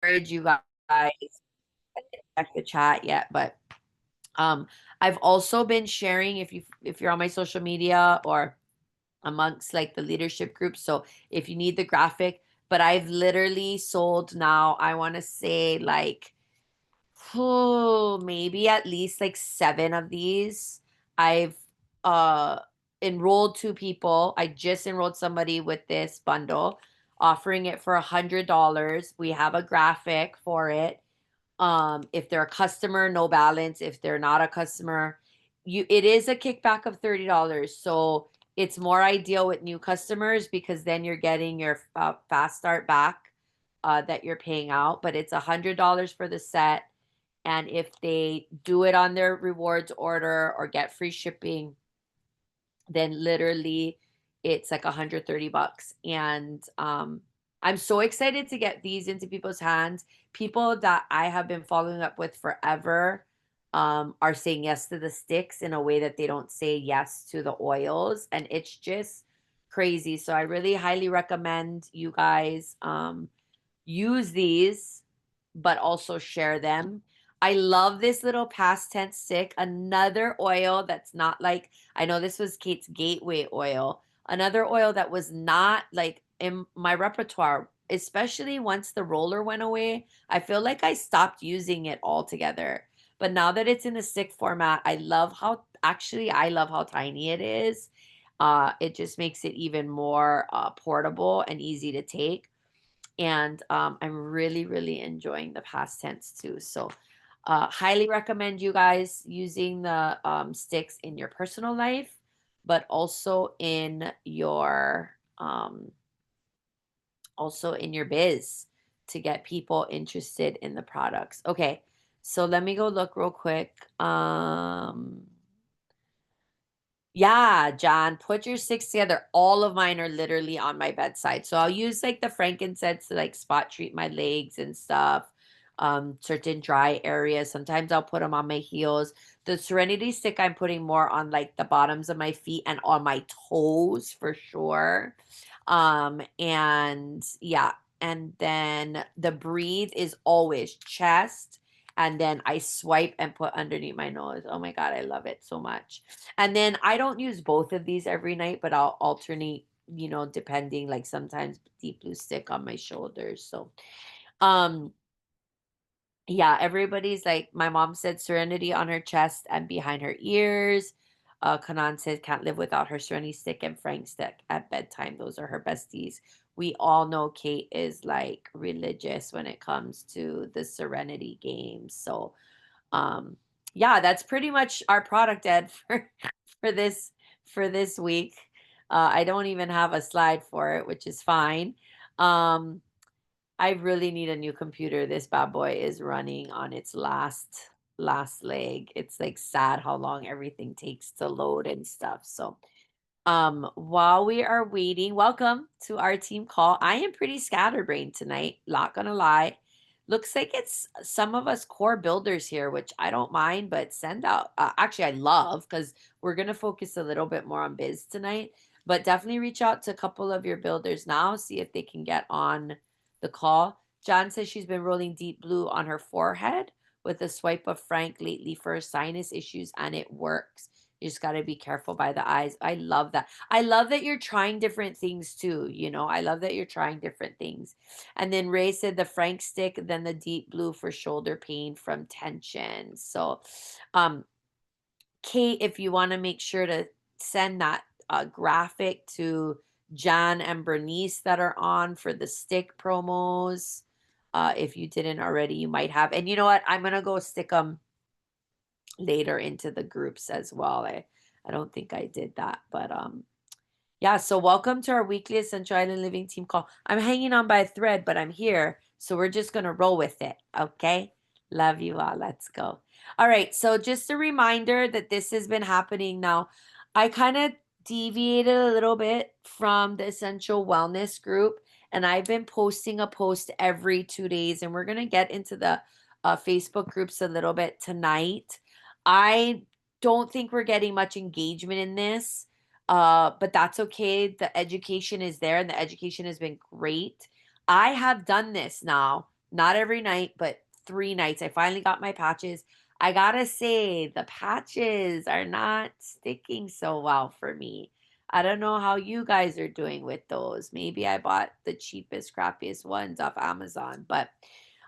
encourage you guys. I didn't check the chat yet, but um, I've also been sharing if you're on my social media or amongst like the leadership group. So if you need the graphic, but I've literally sold now, I want to say like maybe at least like 7 of these. I've uh enrolled 2 people. I just enrolled somebody with this bundle, offering it for $100. We have a graphic for it. If they're a customer, no balance. If they're not a customer, it is a kickback of $30. So it's more ideal with new customers because then you're getting your fast start back that you're paying out. But it's $100 for the set. And if they do it on their rewards order or get free shipping, then literally it's like $130. And I'm so excited to get these into people's hands. People that I have been following up with forever are saying yes to the sticks in a way that they don't say yes to the oils. And it's just crazy. So I really highly recommend you guys use these, but also share them. I love this little past tense stick. Another oil that's not like, I know this was Kate's gateway oil. Another oil that was not like in my repertoire, especially once the roller went away. I feel like I stopped using it altogether. But now that it's in a stick format, I love how tiny it is. It just makes it even more portable and easy to take. And I'm really, really enjoying the past tense too. So highly recommend you guys using the sticks in your personal life, but also in your biz to get people interested in the products. Okay, so let me go look real quick. Yeah, John, put your sticks together. All of mine are literally on my bedside. So I'll use like the frankincense to like spot treat my legs and stuff. Certain dry areas. Sometimes I'll put them on my heels. The Serenity stick I'm putting more on like the bottoms of my feet and on my toes for sure. And yeah, and then the breathe is always chest, and then I swipe and put underneath my nose. Oh my God, I love it so much. And then I don't use both of these every night, but I'll alternate, depending, like sometimes deep blue stick on my shoulders. So, um, yeah, everybody's like, my mom said serenity on her chest and behind her ears. Kanan said can't live without her serenity stick and Frank stick at bedtime. Those are her besties. We all know Kate is like religious when it comes to the serenity games. So, um, yeah, that's pretty much our product ed for this for this week. I don't even have a slide for it, which is fine. Um, I really need a new computer. This bad boy is running on its last leg. It's like sad how long everything takes to load and stuff. So, while we are waiting, welcome to our team call. I am pretty scatterbrained tonight, not gonna lie. Looks like it's some of us core builders here, which I don't mind, but send out. Actually, I love because we're gonna focus a little bit more on biz tonight. But definitely reach out to a couple of your builders now, see if they can get on the call. John says she's been rolling deep blue on her forehead with a swipe of Frank lately for sinus issues, and it works. You just got to be careful by the eyes. I love that. I love that you're trying different things too. I love that you're trying different things. And then Ray said the Frank stick, then the deep blue for shoulder pain from tension. So, um, Kate, if you want to make sure to send that graphic to John and Bernice that are on for the stick promos. If you didn't already, you might have. And you know what? I'm going to go stick them later into the groups as well. I don't think I did that, but yeah, so welcome to our weekly Essential Island Living team call. I'm hanging on by a thread, but I'm here, so we're just going to roll with it, okay? Love you all. Let's go. All right, so just a reminder that this has been happening now. I kind of deviated a little bit from the Essential Wellness group, and I've been posting a post every 2 days, and we're going to get into the Facebook groups a little bit tonight. I don't think we're getting much engagement in this, but that's okay. The education is there and the education has been great. I have done this now not every night, but 3 nights. I finally got my patches. I gotta say, the patches are not sticking so well for me. I don't know how you guys are doing with those. Maybe I bought the cheapest, crappiest ones off Amazon,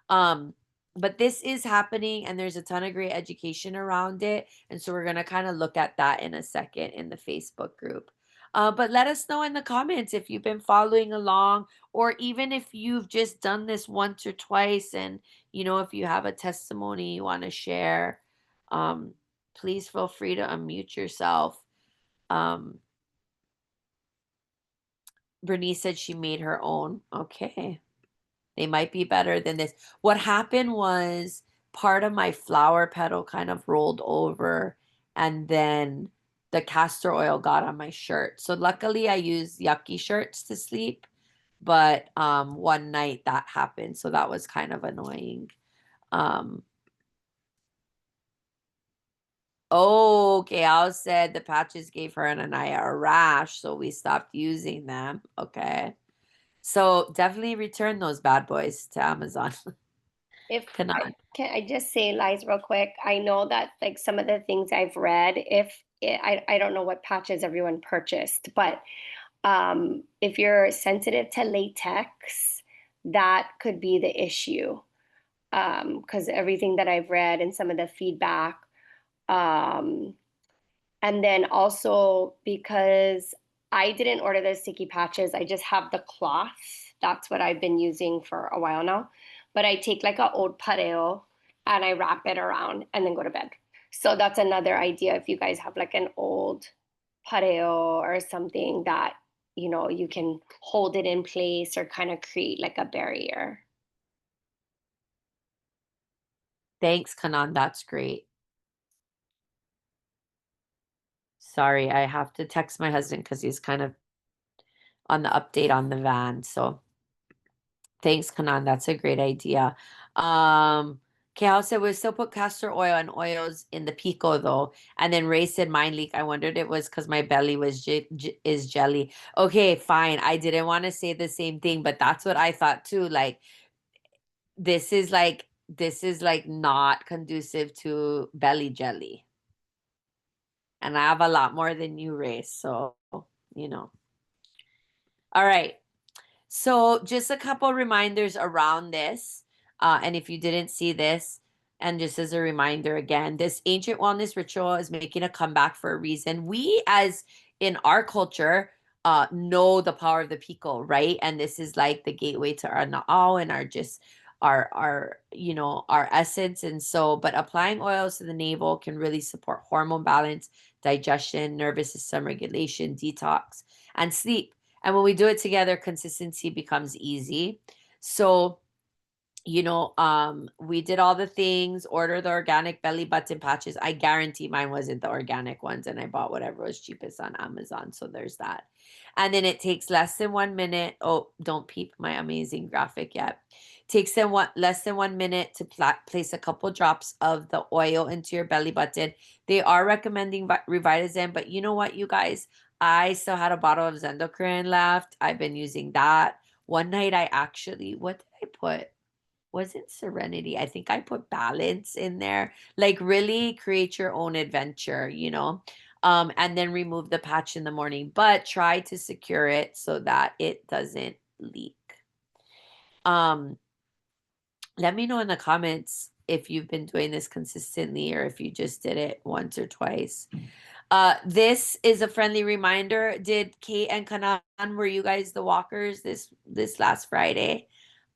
um, but this is happening and there's a ton of great education around it. And so we're gonna kind of look at that in a second in the Facebook group. But let us know in the comments if you've been following along, or even if you've just done this once or twice, and if you have a testimony you want to share, um, please feel free to unmute yourself. Um, Bernice said she made her own. Okay. They might be better than this. What happened was part of my flower petal kind of rolled over, and then the castor oil got on my shirt. So luckily I use yucky shirts to sleep, but one night that happened, so that was kind of annoying. Um okay, Al said the patches gave her and Anaya a rash, so we stopped using them. Okay. So definitely return those bad boys to Amazon. If Cannot. can I just say, Lies, real quick? I know that like some of the things I've read, I don't know what patches everyone purchased, but if you're sensitive to latex, that could be the issue. Because everything that I've read and some of the feedback, um, and then also because I didn't order the sticky patches, I just have the cloth. That's what I've been using for a while now. But I take like an old pareo and I wrap it around and then go to bed. So that's another idea if you guys have like an old pareo or something that, you can hold it in place or kind of create like a barrier. Thanks, Kanan. That's great. Sorry, I have to text my husband because he's kind of on the update on the van. So thanks, Kanan. That's a great idea. Kale said we still put castor oil and oils in the pico though. And then Ray said mind leak. I wondered it was because my belly was is jelly. Okay, fine. I didn't want to say the same thing, but that's what I thought too. Like this is like not conducive to belly jelly. And I have a lot more than you, Ray. So, you know. All right. So, just a couple reminders around this. And if you didn't see this, and just as a reminder again, this ancient wellness ritual is making a comeback for a reason. We, as in our culture, know the power of the pico, right? And this is like the gateway to our na'au and our just our essence. And so, but applying oils to the navel can really support hormone balance, digestion, nervous system regulation, detox, and sleep. And when we do it together, consistency becomes easy. So, we did all the things, order the organic belly button patches. I guarantee mine wasn't the organic ones, and I bought whatever was cheapest on Amazon. So there's that. And then it takes less than 1 minute. Oh, don't peep my amazing graphic yet. Takes them less than 1 minute to place a couple drops of the oil into your belly button. They are recommending Revitazen, but you know what, you guys? I still had a bottle of Zendocrine left. I've been using that. One night I actually, what did I put? Wasn't Serenity. I think I put balance in there. Like really create your own adventure. And then remove the patch in the morning, but try to secure it so that it doesn't leak. Um, Let me know in the comments if you've been doing this consistently or if you just did it once or twice. This is a friendly reminder. Did Kate and Kanan, were you guys the walkers this last Friday?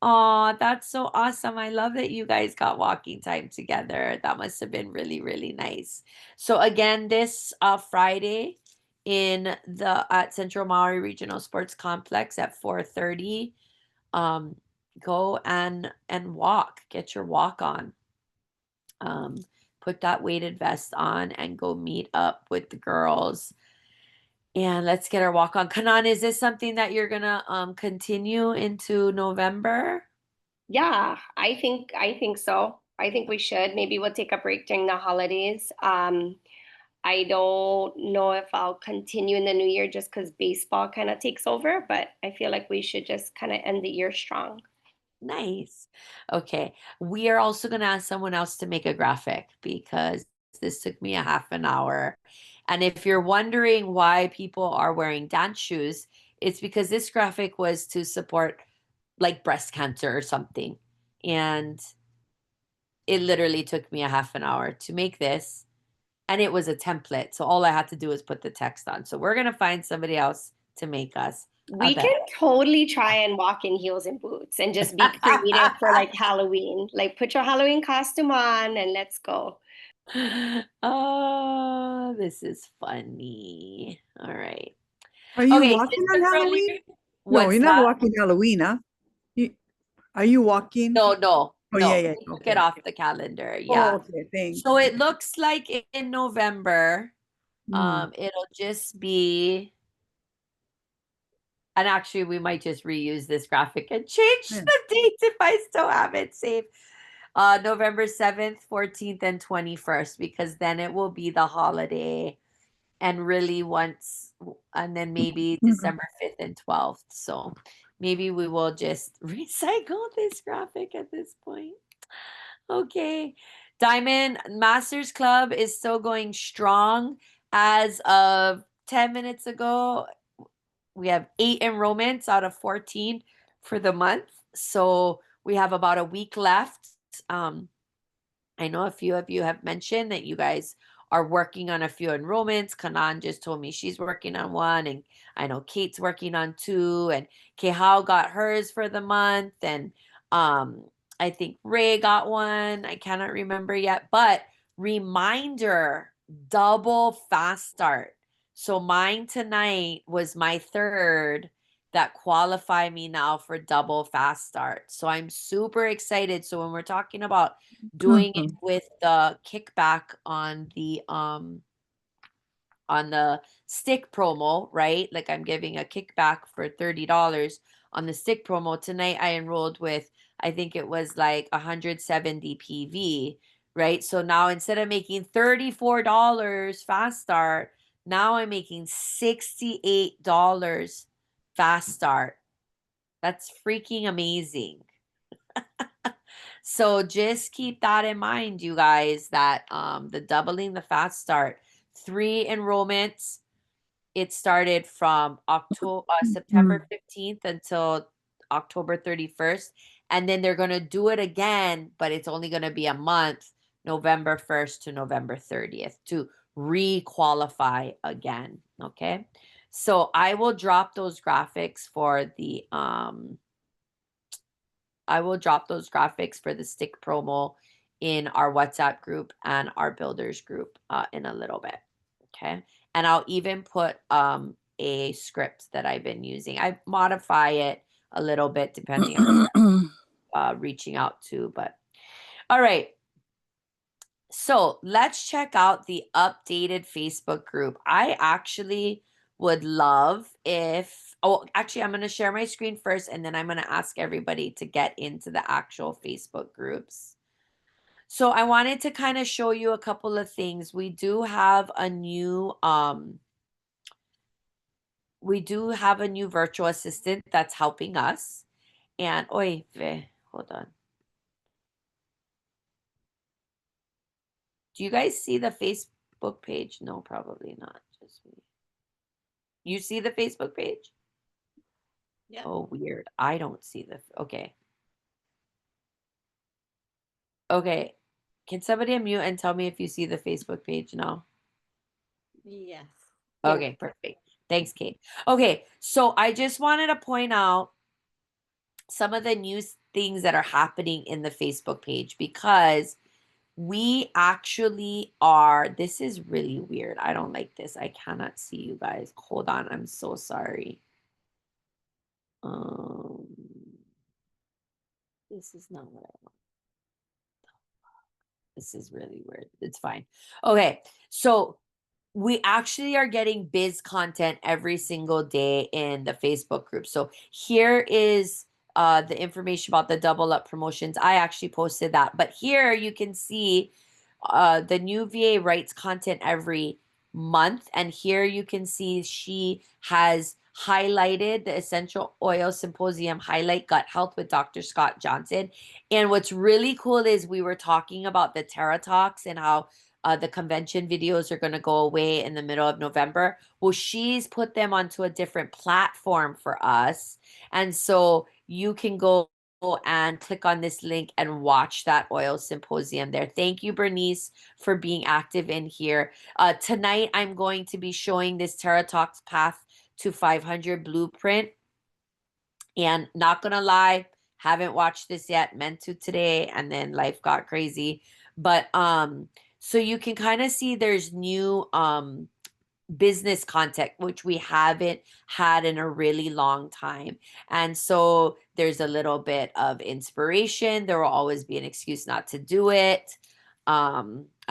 Oh, that's so awesome. I love that you guys got walking time together. That must have been really, really nice. So again, this Friday in the at Central Maui Regional Sports Complex at 4:30. Um, Go and walk. Get your walk on. Um, put that weighted vest on and go meet up with the girls. And let's get our walk on. Kanan, is this something that you're gonna continue into November? Yeah, I think so. I think we should. Maybe we'll take a break during the holidays. I don't know if I'll continue in the new year just because baseball kind of takes over, but I feel like we should just kind of end the year strong. Nice. Okay. We are also going to ask someone else to make a graphic because this took me a half an hour. And if you're wondering why people are wearing dance shoes, it's because this graphic was to support like breast cancer or something. And it literally took me a half an hour to make this. And it was a template. So all I had to do was put the text on. So we're going to find somebody else to make us a We better. can totally try and walk in heels and boots and just be creative for like Halloween. Like put your Halloween costume on and let's go. Oh, this is funny. All right. Are you Okay, walking on sister Halloween? girly, No, what's you're not that? walking Halloween, huh? You, are you walking? No, no, Oh, yeah, no. yeah. We took it Okay. off the calendar. Oh, Yeah. okay. Thanks. So it looks like in November, Mm. it'll just be, and actually we might just reuse this graphic and change Yeah. the dates if I still have it saved. November 7th, 14th, and 21st, because then it will be the holiday and really once, and then maybe Mhm. December 5th and 12th. So maybe we will just recycle this graphic at this point. Okay. Diamond Masters Club is still going strong. As of 10 minutes ago, we have 8 enrollments out of 14 for the month. So we have about a week left. Um, I know a few of you have mentioned that you guys are working on a few enrollments. Kanan just told me she's working on one, and I know Kate's working on two, and Kehao got hers for the month, and um, I think Ray got one. I cannot remember yet, but reminder, double fast start. So mine tonight was my third that qualify me now for double fast start. So I'm super excited. So when we're talking about doing it with the kickback on the stick promo, right? Like I'm giving a kickback for $30 on the stick promo. Tonight I enrolled with, I think it was like 170 PV, right? So now instead of making $34 fast start, now I'm making $68 fast start. That's freaking amazing. So just keep that in mind, you guys, that the doubling the fast start, 3 enrollments. It started from September 15th until October 31st. And then they're gonna do it again, but it's only gonna be a month, November 1st to November 30th, to re-qualify again. Okay. So I will drop those graphics for the I will drop those graphics for the stick promo in our WhatsApp group and our builders group in a little bit. Okay. And I'll even put a script that I've been using. I modify it a little bit depending on who I'm reaching out to. But all right. So let's check out the updated Facebook group. I actually would love if, oh, actually, I'm going to share my screen first and then I'm going to ask everybody to get into the actual Facebook groups. So I wanted to kind of show you a couple of things. We do have a new virtual assistant that's helping us. And hold on. Do you guys see the Facebook page? No, probably not. Just me. You see the Facebook page? Yeah. Oh, weird. I don't see okay. Okay. Can somebody unmute and tell me if you see the Facebook page now? Yes. Yeah. Okay, perfect. Thanks, Kate. Okay, so I just wanted to point out some of the new things that are happening in the Facebook page because we actually are, this is really weird. I don't like this. I cannot see you guys. Hold on. I'm so sorry. Um, this is not what I want. This is really weird. It's fine. Okay. So we actually are getting biz content every single day in the Facebook group. So here is the information about the double up promotions. I actually posted that, but here you can see the new VA writes content every month, and here you can see she has highlighted the Essential Oil Symposium Highlight Gut Health with Dr. Scott Johnson. And what's really cool is we were talking about the TerraTalks and how the convention videos are going to go away in the middle of November. Well, she's put them onto a different platform for us. And so you can go and click on this link and watch that oil symposium there. Thank you, Bernice, for being active in here. Tonight, I'm going to be showing this TerraTalks Path to 500 blueprint. And not gonna lie, haven't watched this yet, meant to today, and then life got crazy. But so you can kind of see there's new business content, which we haven't had in a really long time. And so there's a little bit of inspiration. There will always be an excuse not to do it. I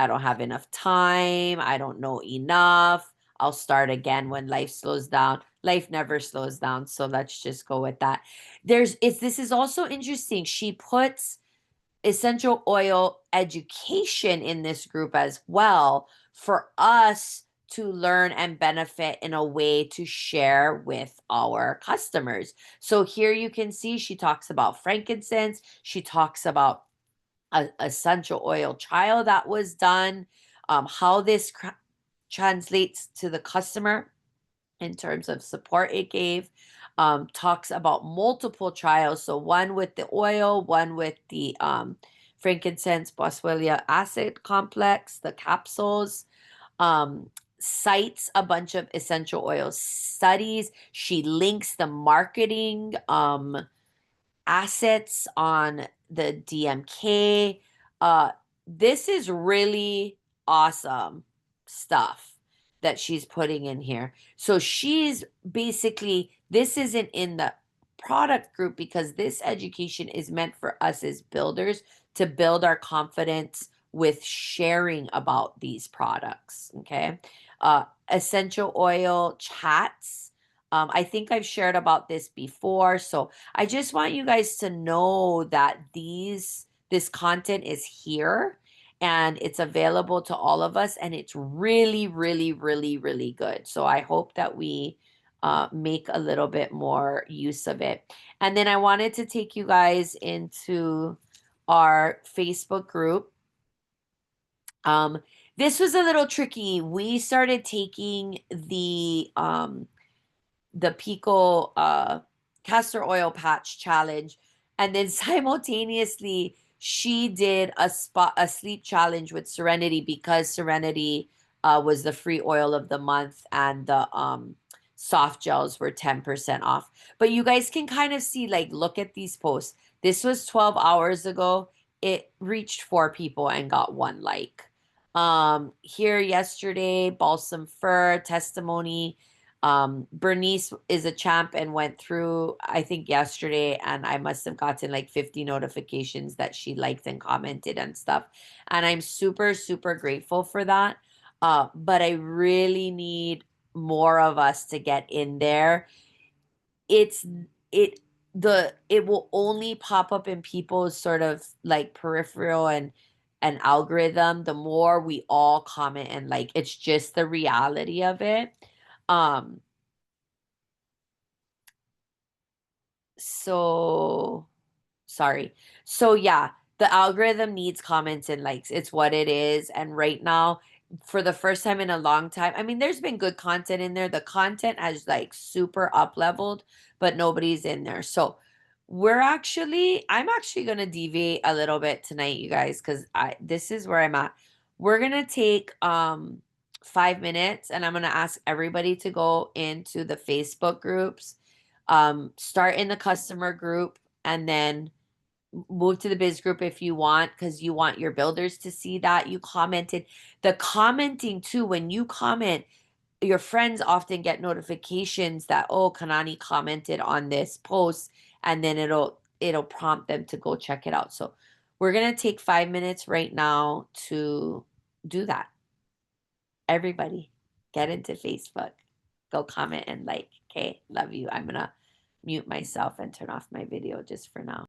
don't have enough time. I don't know enough. I'll start again when life slows down. Life never slows down. So let's just go with that. This is also interesting. She puts essential oil education in this group as well for us to learn and benefit in a way to share with our customers. So here you can see she talks about frankincense, she talks about a essential oil trial that was done, how this translates to the customer in terms of support it gave. Talks about multiple trials. So one with the oil, one with the frankincense boswellia acid complex, the capsules. Um, cites a bunch of essential oil studies. She links the marketing assets on the DMK. Uh, this is really awesome stuff that she's putting in here. So she's basically, this isn't in the product group because this education is meant for us as builders to build our confidence with sharing about these products. Okay. Essential oil chats. I think I've shared about this before. So I just want you guys to know that this content is here and it's available to all of us and it's really really really really good. So I hope that we make a little bit more use of it. And then I wanted to take you guys into our Facebook group. This was a little tricky. We started taking the Pico castor oil patch challenge, and then simultaneously she did a sleep challenge with Serenity because Serenity was the free oil of the month and the soft gels were 10% off. But you guys can kind of see, like, look at these posts. This was 12 hours ago. It reached 4 people and got 1 like. Here yesterday, balsam fir testimony. Bernice is a champ and went through, I think, yesterday, and I must have gotten like 50 notifications that she liked and commented and stuff. And I'm super, super grateful for that. But I really need more of us to get in there. It's it it will only pop up in people's sort of like peripheral and algorithm the more we all comment and like. It's just the reality of it. um so sorry. So yeah, the algorithm needs comments and likes. It's what it is. And right now, for the first time in a long time, I mean, there's been good content in there. The content has like super up leveled, but nobody's in there. So I'm actually gonna deviate a little bit tonight, you guys, because I this is where I'm at. We're gonna take 5 minutes and I'm gonna ask everybody to go into the Facebook groups, start in the customer group, and then move to the biz group if you want, because you want your builders to see that you commented. The commenting too, when you comment, your friends often get notifications that, oh, Kanani commented on this post, and then it'll prompt them to go check it out. So we're gonna take 5 minutes right now to do that. Everybody get into Facebook, go comment and like. Okay, love you. I'm gonna mute myself and turn off my video just for now.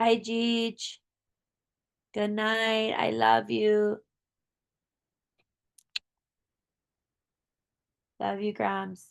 Hi, Jeej. Good night. I love you. Love you, Grams.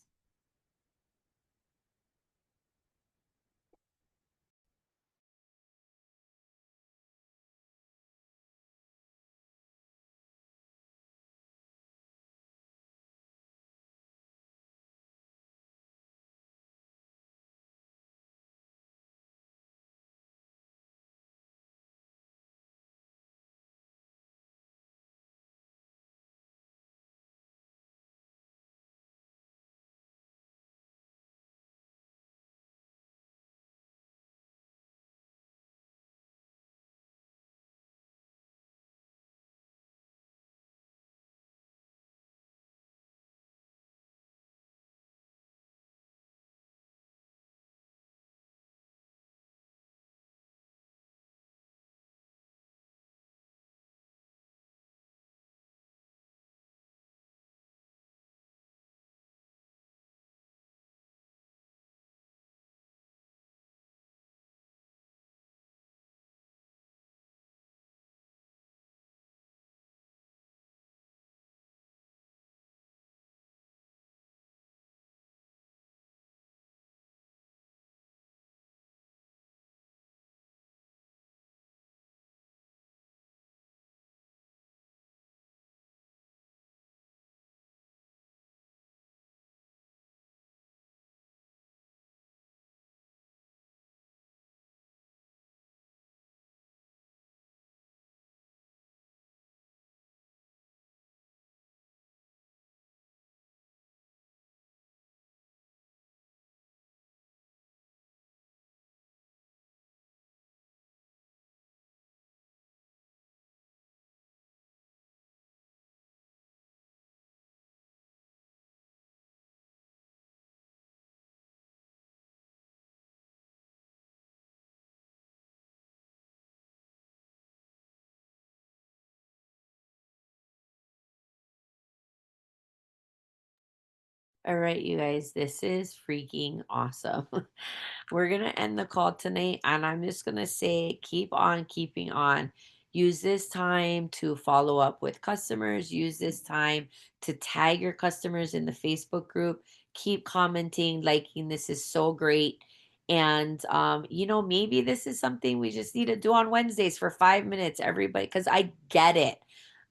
All right, you guys, this is freaking awesome. We're going to end the call tonight, and I'm just going to say keep on keeping on. Use this time to follow up with customers, use this time to tag your customers in the Facebook group. Keep commenting, liking. This is so great. And maybe this is something we just need to do on Wednesdays for 5 minutes, everybody, because I get it.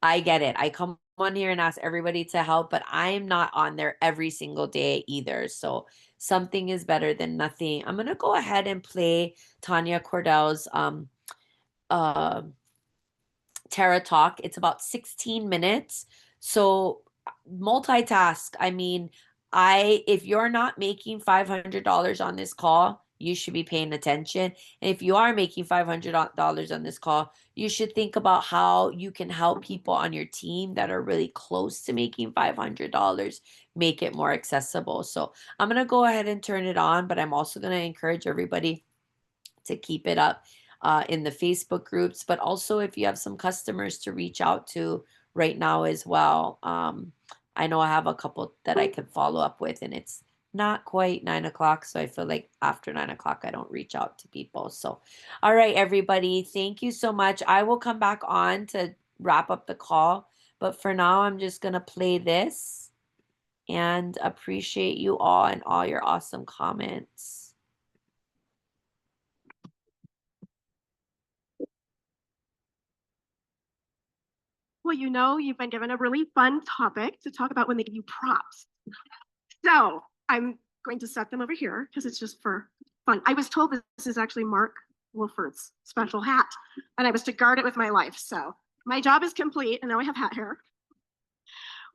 I get it. I come on here and ask everybody to help, but I'm not on there every single day either. So something is better than nothing. I'm gonna go ahead and play Tanya Cordell's uh Terra Talk. It's about 16 minutes. So multitask. I mean, I if you're not making $500 on this call, you should be paying attention. And if you are making $500 on this call, you should think about how you can help people on your team that are really close to making $500 make it more accessible. So I'm going to go ahead and turn it on, but I'm also going to encourage everybody to keep it up in the Facebook groups, but also if you have some customers to reach out to right now as well. I know I have a couple that I could follow up with, and it's not quite 9 o'clock. So I feel like after 9 o'clock, I don't reach out to people. So, all right, everybody, thank you so much. I will come back on to wrap up the call, but for now, I'm just going to play this and appreciate you all and all your awesome comments. Well, you've been given a really fun topic to talk about when they give you props. So I'm going to set them over here because it's just for fun. I was told this is actually Mark Wolford's special hat, and I was to guard it with my life. So my job is complete, and now I have hat hair.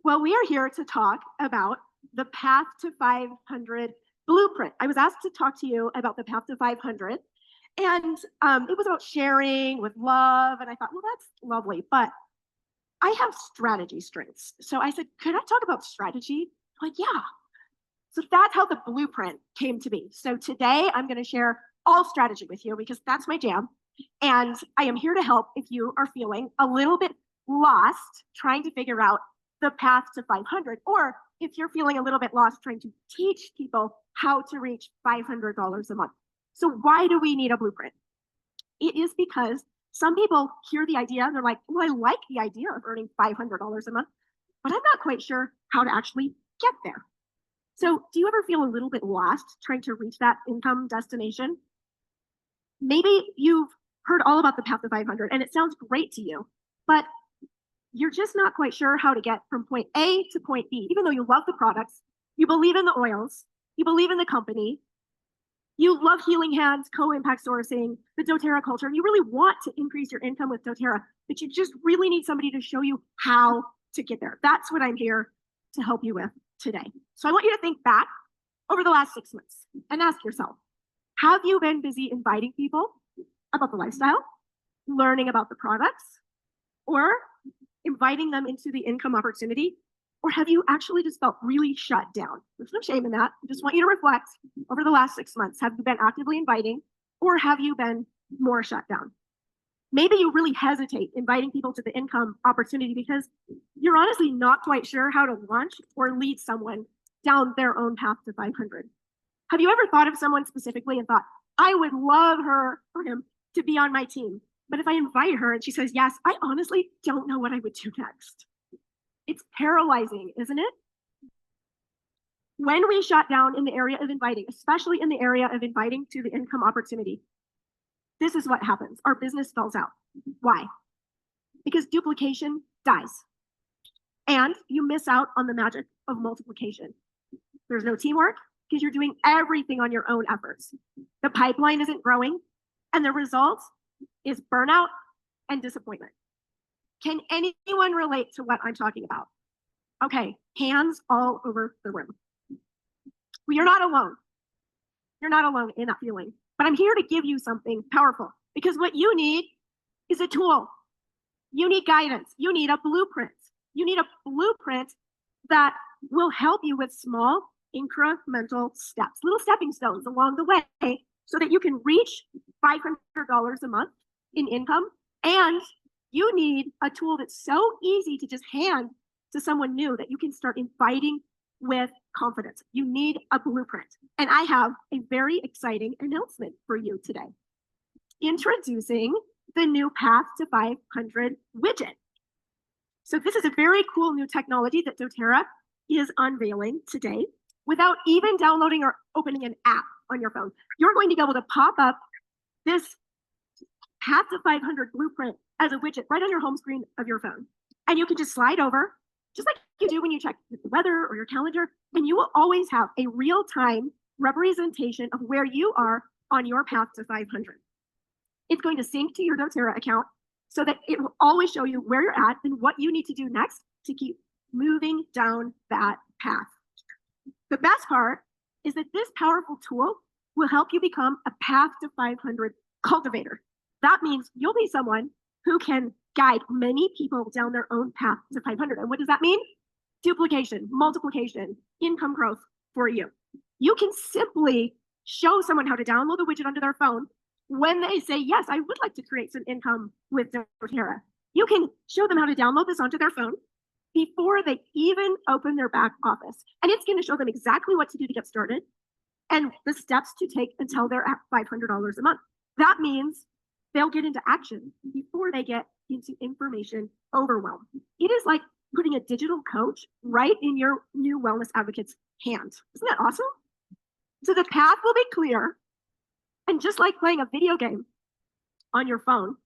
Well, we are here to talk about the Path to 500 blueprint. I was asked to talk to you about the Path to 500, and it was about sharing with love, and I thought, well, that's lovely, but I have strategy strengths. So I said, could I talk about strategy? Like, yeah. So that's how the blueprint came to be. So today I'm going to share all strategy with you because that's my jam. And I am here to help if you are feeling a little bit lost trying to figure out the path to 500, or if you're feeling a little bit lost trying to teach people how to reach $500 a month. So why do we need a blueprint? It is because some people hear the idea and they're like, well, I like the idea of earning $500 a month, but I'm not quite sure how to actually get there. So do you ever feel a little bit lost trying to reach that income destination? Maybe you've heard all about the path to 500 and it sounds great to you, but you're just not quite sure how to get from point A to point B, even though you love the products, you believe in the oils, you believe in the company, you love healing hands, co-impact sourcing, the doTERRA culture, and you really want to increase your income with doTERRA, but you just really need somebody to show you how to get there. That's what I'm here to help you with today. So I want you to think back over the last 6 months and ask yourself, have you been busy inviting people about the lifestyle, learning about the products, or inviting them into the income opportunity? Or have you actually just felt really shut down? There's no shame in that. I just want you to reflect over the last 6 months. Have you been actively inviting, or have you been more shut down? Maybe you really hesitate inviting people to the income opportunity because you're honestly not quite sure how to launch or lead someone down their own path to 500. Have you ever thought of someone specifically and thought, I would love her or him to be on my team, but if I invite her and she says yes, I honestly don't know what I would do next. It's paralyzing, isn't it? When we shut down in the area of inviting, especially in the area of inviting to the income opportunity, this is what happens. Our business stalls out. Why? Because duplication dies. And you miss out on the magic of multiplication. There's no teamwork because you're doing everything on your own efforts. The pipeline isn't growing, and the result is burnout and disappointment. Can anyone relate to what I'm talking about? Okay, hands all over the room. Well, you're not alone. You're not alone in that feeling. But I'm here to give you something powerful, because what you need is a tool. You need guidance. You need a blueprint. You need a blueprint that will help you with small incremental steps, little stepping stones along the way, so that you can reach $500 a month in income. And you need a tool that's so easy to just hand to someone new that you can start inviting with confidence. You need a blueprint. And I have a very exciting announcement for you today. Introducing the new Path to 500 widget. So this is a very cool new technology that doTERRA is unveiling today without even downloading or opening an app on your phone. You're going to be able to pop up this Path to 500 blueprint as a widget right on your home screen of your phone. And you can just slide over, just like you do when you check the weather or your calendar, and you will always have a real-time representation of where you are on your path to 500. It's going to sync to your doTERRA account so that it will always show you where you're at and what you need to do next to keep moving down that path. The best part is that this powerful tool will help you become a Path to 500 cultivator. That means you'll be someone who can guide many people down their own path to 500. And what does that mean? Duplication, multiplication, income growth for you. You can simply show someone how to download the widget onto their phone when they say, yes, I would like to create some income with doTERRA. You can show them how to download this onto their phone before they even open their back office. And it's going to show them exactly what to do to get started and the steps to take until they're at $500 a month. That means they'll get into action before they get into information overwhelm. It is like putting a digital coach right in your new wellness advocate's hand. Isn't that awesome? So the path will be clear. And just like playing a video game on your phone,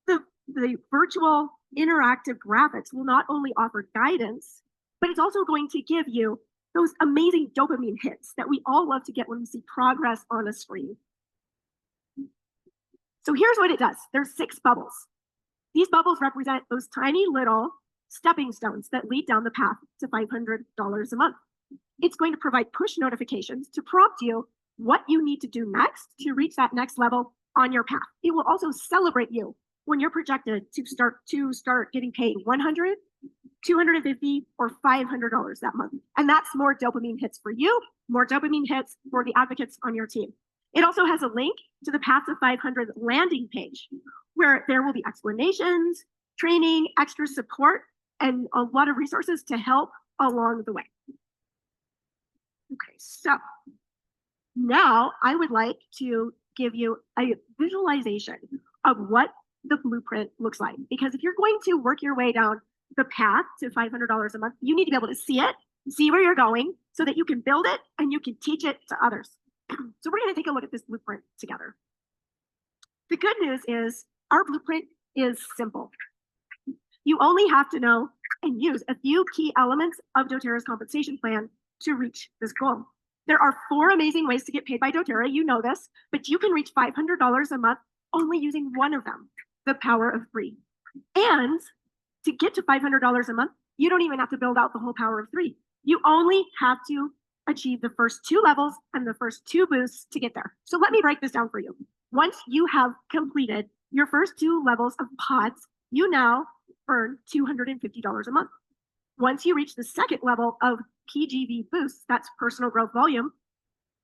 the virtual interactive graphics will not only offer guidance, but it's also going to give you those amazing dopamine hits that we all love to get when we see progress on a screen. So here's what it does. There's 6 bubbles. These bubbles represent those tiny little stepping stones that lead down the path to $500 a month. It's going to provide push notifications to prompt you what you need to do next to reach that next level on your path. It will also celebrate you when you're projected to start getting paid $100, $250, or $500 that month. And that's more dopamine hits for you, more dopamine hits for the advocates on your team. It also has a link to the Path to 500 landing page where there will be explanations, training, extra support, and a lot of resources to help along the way. Okay, so now I would like to give you a visualization of what the blueprint looks like. Because if you're going to work your way down the path to $500 a month, you need to be able to see it, see where you're going, so that you can build it and you can teach it to others. So we're going to take a look at this blueprint together. The good news is our blueprint is simple. You only have to know and use a few key elements of doTERRA's compensation plan to reach this goal. There are 4 amazing ways to get paid by doTERRA, you know this, but you can reach $500 a month only using one of them, the power of 3. And to get to $500 a month, you don't even have to build out the whole power of 3. You only have to achieve the first 2 levels and the first 2 boosts to get there. So let me break this down for you. Once you have completed your first 2 levels of pods, you now earn $250 a month. Once you reach the second level of PGV boosts, that's personal growth volume,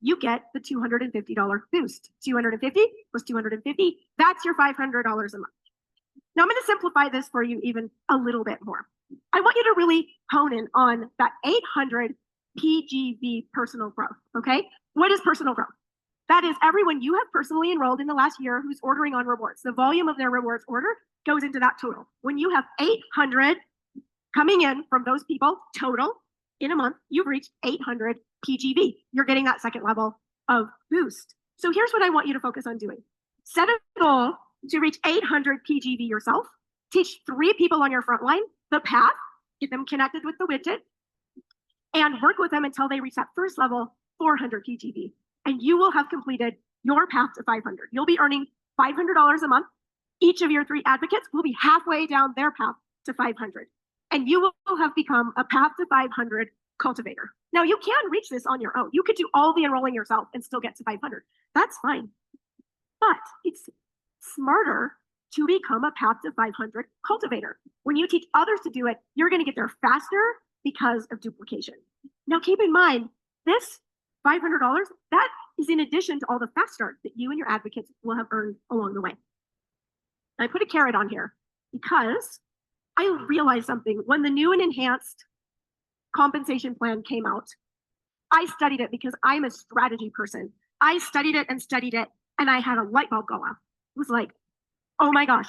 you get the $250 boost. 250 plus 250, that's your $500 a month. Now I'm going to simplify this for you even a little bit more. I want you to really hone in on that 800 PGV personal growth, okay? What is personal growth? That is everyone you have personally enrolled in the last year who's ordering on rewards. The volume of their rewards order goes into that total. When you have 800 coming in from those people total in a month, you've reached 800 PGV. You're getting that second level of boost. So here's what I want you to focus on doing. Set a goal to reach 800 PGV yourself. Teach 3 people on your front line the path, get them connected with the widget, and work with them until they reach that first level, 400 PGV. And you will have completed your path to 500. You'll be earning $500 a month. Each of your 3 advocates will be halfway down their path to 500. And you will have become a path to 500 cultivator. Now, you can reach this on your own. You could do all the enrolling yourself and still get to 500. That's fine. But it's smarter to become a path to 500 cultivator. When you teach others to do it, you're going to get there faster because of duplication. Now, keep in mind, this $500, that is in addition to all the fast starts that you and your advocates will have earned along the way. I put a carrot on here because I realized something. When the new and enhanced compensation plan came out, I studied it because I'm a strategy person. I studied it, and I had a light bulb go off. It was like, oh my gosh,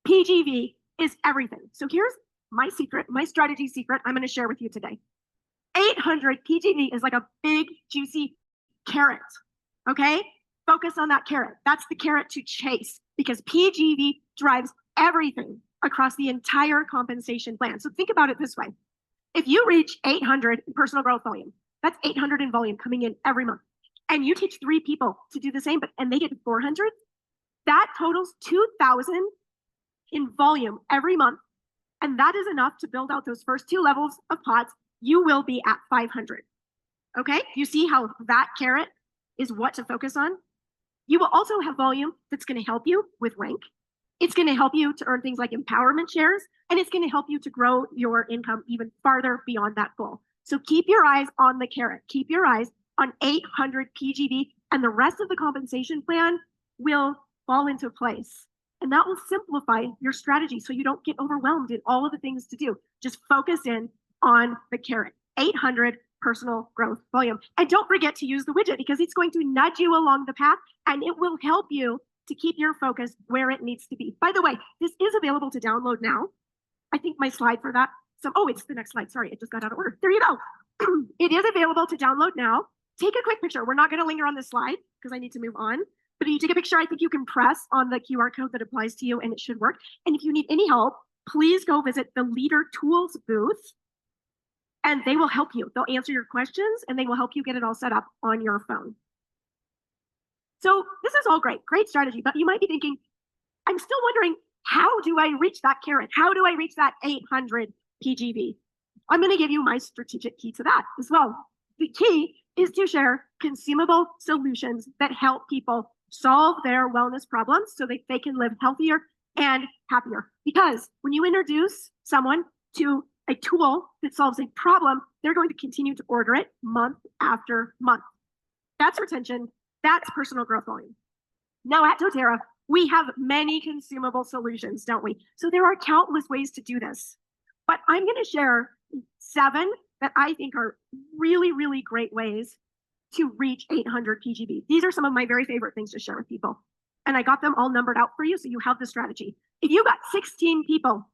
PGV is everything. So here's my secret, my strategy secret I'm going to share with you today. 800 PGV is like a big, juicy carrot, okay? Focus on that carrot. That's the carrot to chase because PGV drives everything across the entire compensation plan. So think about it this way. If you reach 800 in personal growth volume, that's 800 in volume coming in every month, and you teach 3 people to do the same, and they get 400, that totals 2,000 in volume every month. And that is enough to build out those first 2 levels of pods. You will be at 500. Okay, you see how that carrot is what to focus on? You will also have volume that's going to help you with rank. It's going to help you to earn things like empowerment shares, and it's going to help you to grow your income even farther beyond that goal. So keep your eyes on the carrot. Keep your eyes on 800 PGV, and the rest of the compensation plan will fall into place. And that will simplify your strategy so you don't get overwhelmed in all of the things to do. Just focus in on the carrot. 800 personal growth volume. And don't forget to use the widget because it's going to nudge you along the path and it will help you to keep your focus where it needs to be. By the way, this is available to download now. I think my slide for that. Oh, it's the next slide. Sorry, it just got out of order. There you go. It is available to download now. Take a quick picture. We're not going to linger on this slide because I need to move on. But if you take a picture, I think you can press on the QR code that applies to you and it should work. And if you need any help, please go visit the Leader Tools booth and they will help you. They'll answer your questions and they will help you get it all set up on your phone. So this is all great strategy, but you might be thinking, I'm still wondering, how do I reach that carrot? How do I reach that 800 PGV? I'm going to give you my strategic key to that as well. The key is to share consumable solutions that help people solve their wellness problems so that they can live healthier and happier. Because when you introduce someone to a tool that solves a problem, they're going to continue to order it month after month. That's retention. That's personal growth volume. Now at doTERRA, we have many consumable solutions, don't we? So there are countless ways to do this. But I'm going to share 7 that I think are really, really great ways to reach 800 PGB. These are some of my very favorite things to share with people. And I got them all numbered out for you so you have the strategy. If you got 16 people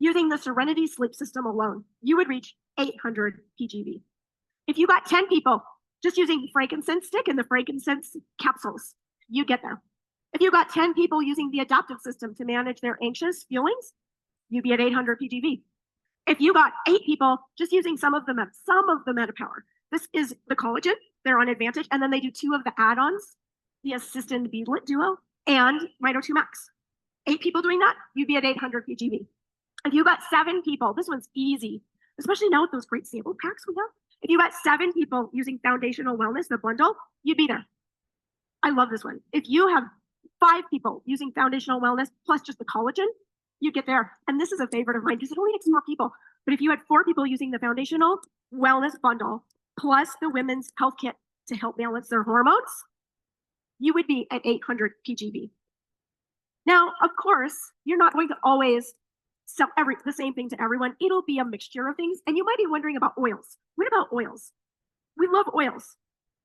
using the Serenity sleep system alone, you would reach 800 PGB. If you got 10 people just using the frankincense stick and the frankincense capsules, you get there. If you got 10 people using the adaptive system to manage their anxious feelings, you'd be at 800 PGB. If you got 8 people just using some of the MetaPower, this is the collagen, they're on Advantage, and then they do 2 of the add-ons, the Assistant Beadlet Duo and Rhino 2 Max. 8 people doing that, you'd be at 800 PGB. If you got 7 people, this one's easy, especially now with those great sample packs we have. If you got 7 people using Foundational Wellness, the bundle, you'd be there. I love this one. If you have 5 people using Foundational Wellness plus just the collagen, you get there. And this is a favorite of mine because it only takes 4 people. But if you had 4 people using the Foundational Wellness bundle plus the Women's Health Kit to help balance their hormones, you would be at 800 PGB. Now, of course, you're not going to always sell the same thing to everyone. It'll be a mixture of things. And you might be wondering about oils. What about oils? We love oils.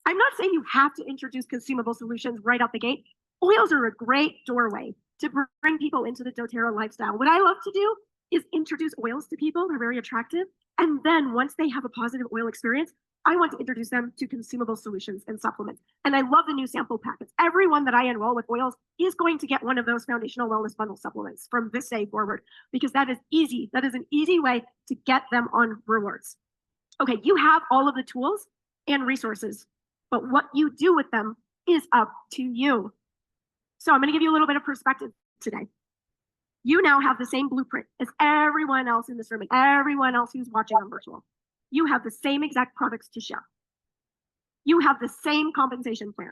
I'm not saying you have to introduce consumable solutions right out the gate. Oils are a great doorway to bring people into the doTERRA lifestyle. What I love to do is introduce oils to people. They're very attractive. And then once they have a positive oil experience, I want to introduce them to consumable solutions and supplements. And I love the new sample packets. Everyone that I enroll with oils is going to get one of those Foundational Wellness Bundle supplements from this day forward, because that is easy. That is an easy way to get them on rewards. Okay, you have all of the tools and resources, but what you do with them is up to you. So I'm going to give you a little bit of perspective today. You now have the same blueprint as everyone else in this room and everyone else who's watching on virtual. You have the same exact products to share. You have the same compensation plan.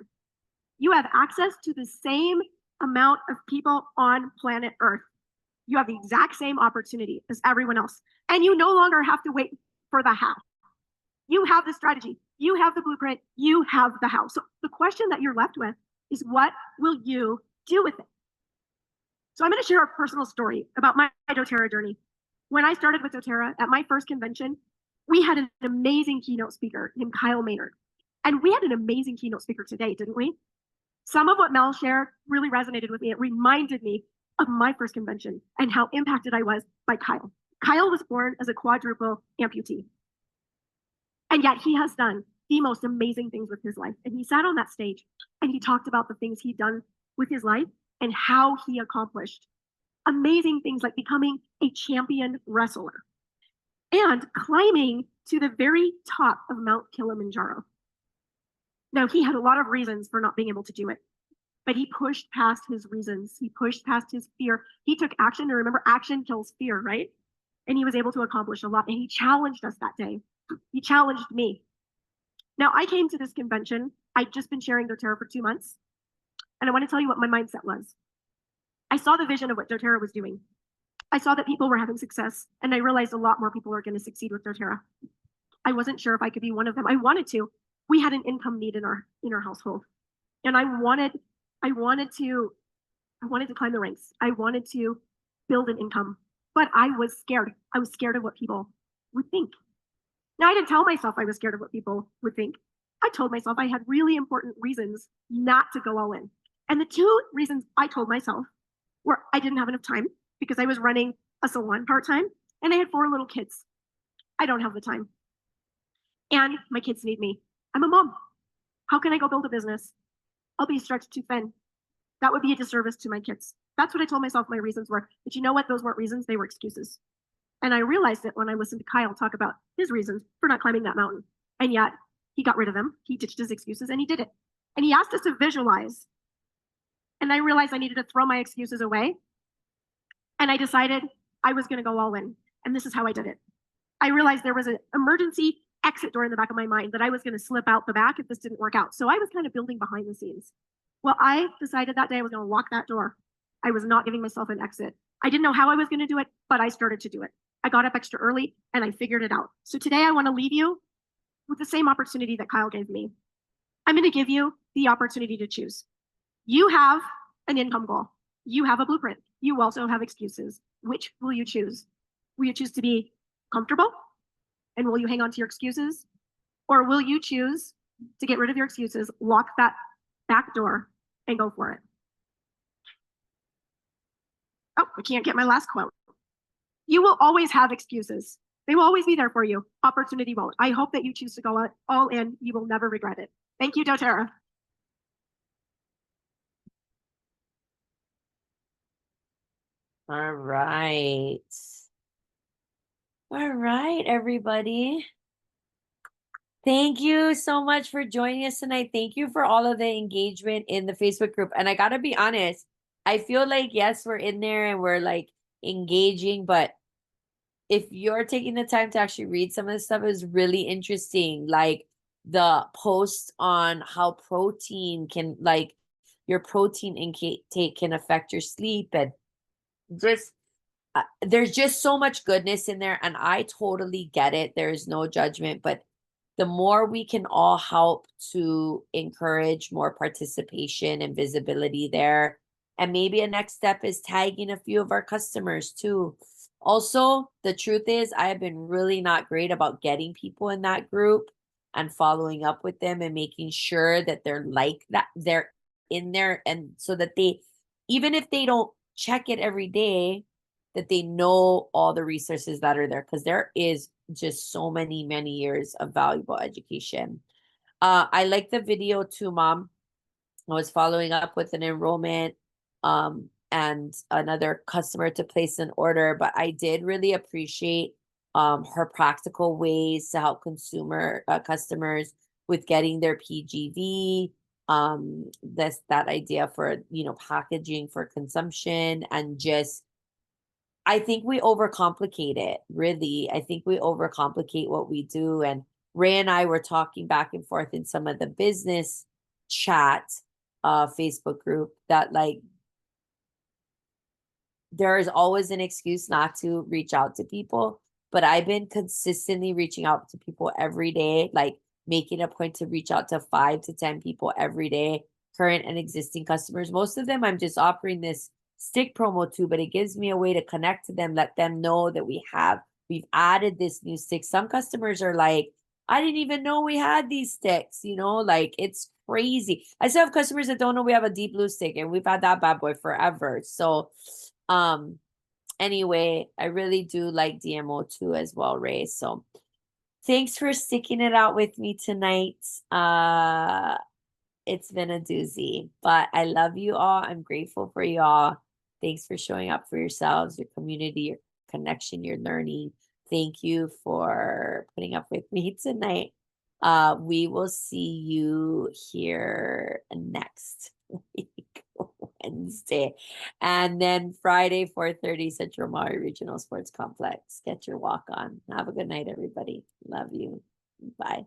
You have access to the same amount of people on planet Earth. You have the exact same opportunity as everyone else. And you no longer have to wait for the how. You have the strategy. You have the blueprint. You have the how. So the question that you're left with is, what will you do with it? So I'm going to share a personal story about my doTERRA journey. When I started with doTERRA at my first convention, we had an amazing keynote speaker named Kyle Maynard. And we had an amazing keynote speaker today, didn't we? Some of what Mel shared really resonated with me. It reminded me of my first convention and how impacted I was by Kyle. Kyle was born as a quadruple amputee. And yet he has done the most amazing things with his life. And he sat on that stage and he talked about the things he'd done with his life and how he accomplished amazing things like becoming a champion wrestler and climbing to the very top of Mount Kilimanjaro. Now, he had a lot of reasons for not being able to do it, but he pushed past his reasons. He pushed past his fear. He took action. And remember, action kills fear, right? And he was able to accomplish a lot. And he challenged us that day. He challenged me. Now, I came to this convention. I'd just been sharing doTERRA for 2 months. And I want to tell you what my mindset was. I saw the vision of what doTERRA was doing. I saw that people were having success, and I realized a lot more people are going to succeed with doTERRA. I wasn't sure if I could be one of them. I wanted to. We had an income need in our household, and I wanted to climb the ranks. I wanted to build an income, but I was scared. I was scared of what people would think. Now, I didn't tell myself I was scared of what people would think. I told myself I had really important reasons not to go all in. And the 2 reasons I told myself were I didn't have enough time because I was running a salon part-time and I had 4 little kids. I don't have the time. And my kids need me. I'm a mom. How can I go build a business? I'll be stretched too thin. That would be a disservice to my kids. That's what I told myself my reasons were. But you know what? Those weren't reasons. They were excuses. And I realized it when I listened to Kyle talk about his reasons for not climbing that mountain. And yet he got rid of them. He ditched his excuses and he did it. And he asked us to visualize. And I realized I needed to throw my excuses away. And I decided I was going to go all in. And this is how I did it. I realized there was an emergency exit door in the back of my mind that I was going to slip out the back if this didn't work out. So I was kind of building behind the scenes. Well, I decided that day I was going to lock that door. I was not giving myself an exit. I didn't know how I was going to do it, but I started to do it. I got up extra early and I figured it out. So today I want to leave you with the same opportunity that Kyle gave me. I'm going to give you the opportunity to choose. You have an income goal. You have a blueprint. You also have excuses. Which will you choose? Will you choose to be comfortable? And will you hang on to your excuses? Or will you choose to get rid of your excuses, lock that back door, and go for it. Oh, I can't get my last quote. You will always have excuses. They will always be there for you. Opportunity won't. I hope that you choose to go all in. You will never regret it. Thank you, doTERRA. All right. All right, everybody. Thank you so much for joining us tonight. Thank you for all of the engagement in the Facebook group. And I gotta be honest, I feel like, yes, we're in there and we're like engaging, but if you're taking the time to actually read some of this stuff, is really interesting. Like the post on how protein can, like, your protein intake can affect your sleep, and just there's just so much goodness in there, and I totally get it. There's no judgment, but the more we can all help to encourage more participation and visibility there. And maybe a next step is tagging a few of our customers too. Also, the truth is, I have been really not great about getting people in that group and following up with them and making sure that they're like that, they're in there, and so that they, even if they don't check it every day, that they know all the resources that are there, because there is just so many years of valuable education. I like the video too, Mom. I was following up with an enrollment and another customer to place an order, but I did really appreciate her practical ways to help customers with getting their PGV, that idea for, packaging for consumption, and just, I think we overcomplicate it, really. I think we overcomplicate what we do. And Ray and I were talking back and forth in some of the business chat Facebook group that, like, there is always an excuse not to reach out to people, but I've been consistently reaching out to people every day, like making a point to reach out to 5 to 10 people every day, current and existing customers. Most of them I'm just offering this stick promo to, but it gives me a way to connect to them, let them know that we've added this new stick. Some customers are like, I didn't even know we had these sticks, like, it's crazy. I still have customers that don't know we have a deep blue stick, and we've had that bad boy forever. So anyway, I really do like DMO too as well, Ray. So thanks for sticking it out with me tonight. It's been a doozy, but I love you all. I'm grateful for you all. Thanks for showing up for yourselves, your community, your connection, your learning. Thank you for putting up with me tonight. We will see you here next week, Wednesday, and then Friday, 4:30, Central Maui Regional Sports Complex. Get your walk on. Have a good night, everybody. Love you. Bye.